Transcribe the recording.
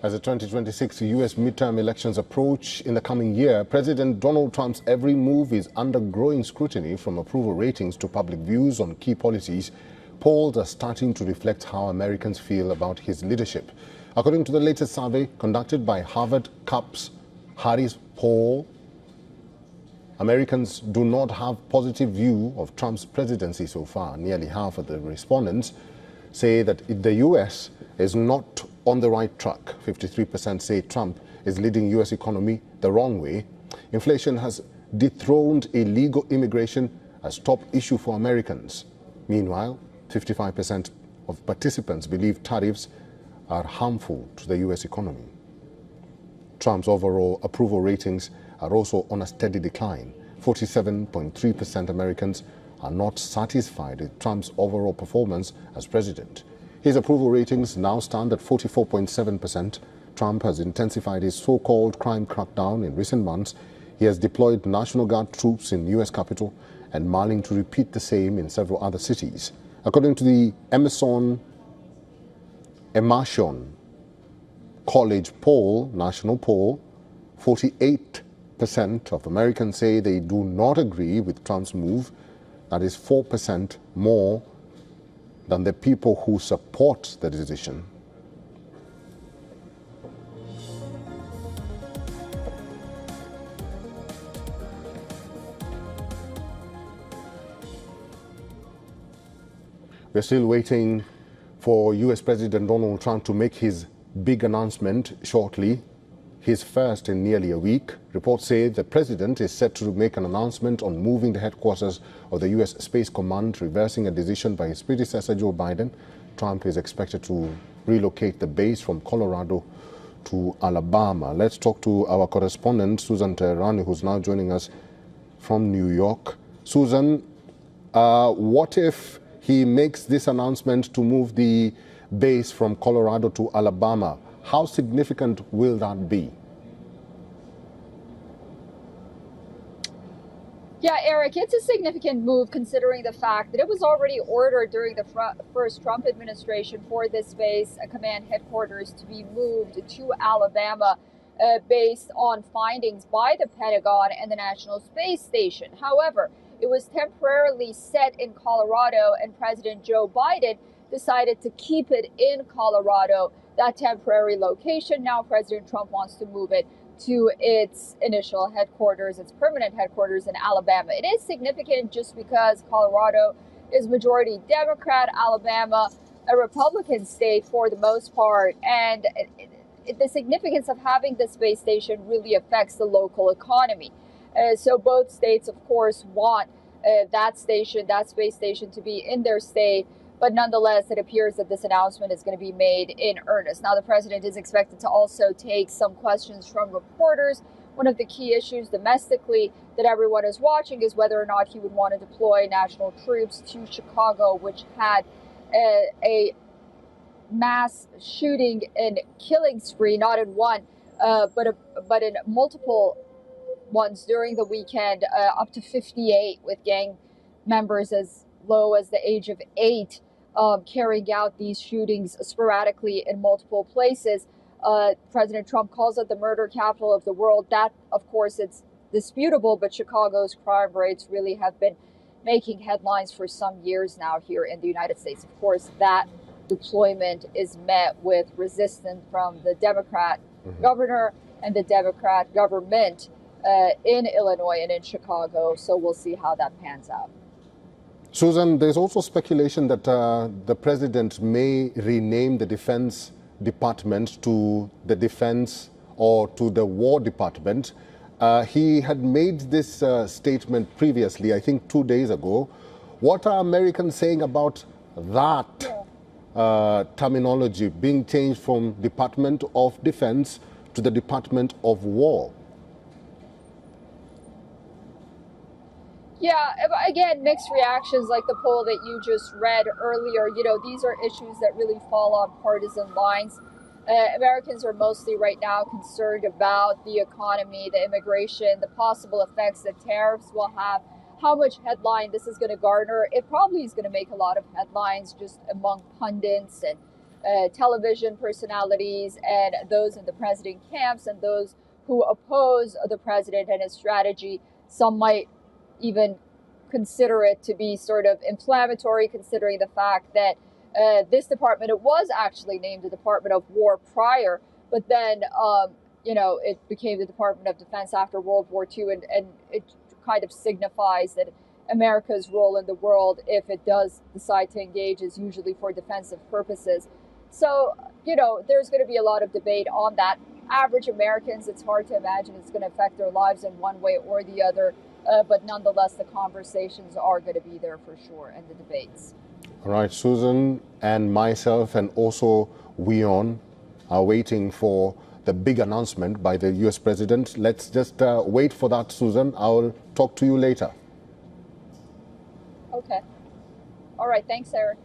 As the 2026 U.S. midterm elections approach in the coming year, President Donald Trump's every move is under growing scrutiny, from approval ratings to public views on key policies. Polls are starting to reflect how Americans feel about his leadership. According to the latest survey conducted by Harvard Capps Harris poll, Americans do not have positive view of Trump's presidency so far. Nearly half of the respondents say that the U.S. is not on the right track. 53% say Trump is leading U.S. economy the wrong way. Inflation has dethroned illegal immigration as top issue for Americans. Meanwhile, 55% of participants believe tariffs are harmful to the U.S. economy. Trump's overall approval ratings are also on a steady decline. 47.3% Americans are not satisfied with Trump's overall performance as president. His approval ratings now stand at 44.7%. Trump has intensified his so-called crime crackdown in recent months. He has deployed National Guard troops in U.S. Capitol and Marling to repeat the same in several other cities. According to the Emerson College poll, national poll, 48% of Americans say they do not agree with Trump's move. That is 4% more than the people who support the decision. We're still waiting for U.S. President Donald Trump to make his big announcement shortly, his first in nearly a week. Reports say the president is set to make an announcement on moving the headquarters of the U.S. Space Command, reversing a decision by his predecessor Joe Biden. Trump is expected to relocate the base from Colorado to Alabama. Let's talk to our correspondent, Susan Teherani, who's now joining us from New York. Susan, what if he makes this announcement to move the base from Colorado to Alabama? How significant will that be? Yeah, Eric, it's a significant move considering the fact that it was already ordered during the first Trump administration for this base command headquarters to be moved to Alabama based on findings by the Pentagon and the National Space Station. However, it was temporarily set in Colorado, and President Joe Biden decided to keep it in Colorado, that temporary location. Now President Trump wants to move it to its initial headquarters, its permanent headquarters in Alabama. It is significant just because Colorado is majority Democrat, Alabama a Republican state for the most part, and the significance of having the space station really affects the local economy. So both states, of course, want that space station to be in their state. But nonetheless, it appears that this announcement is going to be made in earnest. Now, the president is expected to also take some questions from reporters. One of the key issues domestically that everyone is watching is whether or not he would want to deploy national troops to Chicago, which had a mass shooting and killing spree, not in one, but in multiple ones during the weekend, up to 58, with gang members as low as the age of 8 carrying out these shootings sporadically in multiple places. President Trump calls it the murder capital of the world. That, of course, it's disputable, but Chicago's crime rates really have been making headlines for some years now here in the United States. Of course, that deployment is met with resistance from the Democrat governor and the Democrat government in Illinois and in Chicago. So we'll see how that pans out. Susan, there's also speculation that the president may rename the Defense Department to the Defense or to the War Department. He had made this statement previously, I think 2 days ago. What are Americans saying about that terminology being changed from Department of Defense to the Department of War? Yeah, again, mixed reactions like the poll that you just read earlier. You know, these are issues that really fall on partisan lines. Americans are mostly right now concerned about the economy, the immigration, the possible effects that tariffs will have, how much headline this is going to garner. It probably is going to make a lot of headlines just among pundits and television personalities and those in the president camps and those who oppose the president and his strategy. Some might even consider it to be sort of inflammatory, considering the fact that this department, it was actually named the Department of War prior, but then, it became the Department of Defense after World War II, and it kind of signifies that America's role in the world, if it does decide to engage, is usually for defensive purposes. So, there's going to be a lot of debate on that. Average Americans, it's hard to imagine it's going to affect their lives in one way or the other. But nonetheless, the conversations are going to be there for sure, and the debates. All right, Susan and myself and also WION are waiting for the big announcement by the U.S. president. Let's just wait for that, Susan. I'll talk to you later. Okay. All right. Thanks, Eric.